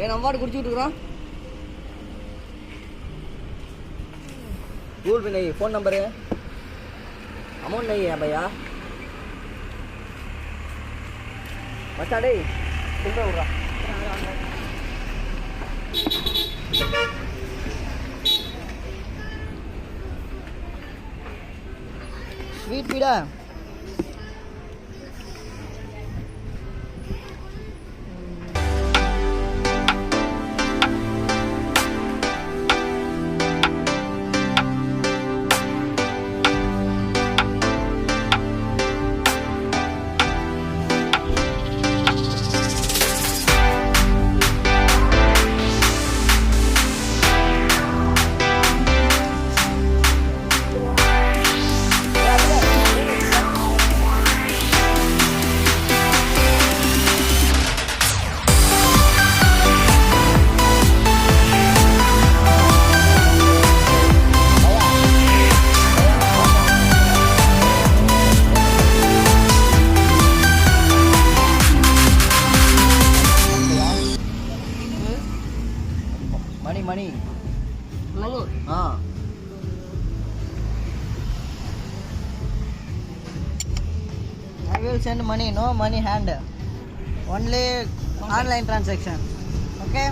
நம்ம பாட்டு குடிச்சுட்டு இருக்கிறோம். गूगल पे नहीं, फोन नंबर है, अमाउंट नहीं है भैया. बच्चा नहीं चिल्ला उड़ रहा. स्वीट पीड़ा money. I will send money, no money hand, only online transaction. Okay.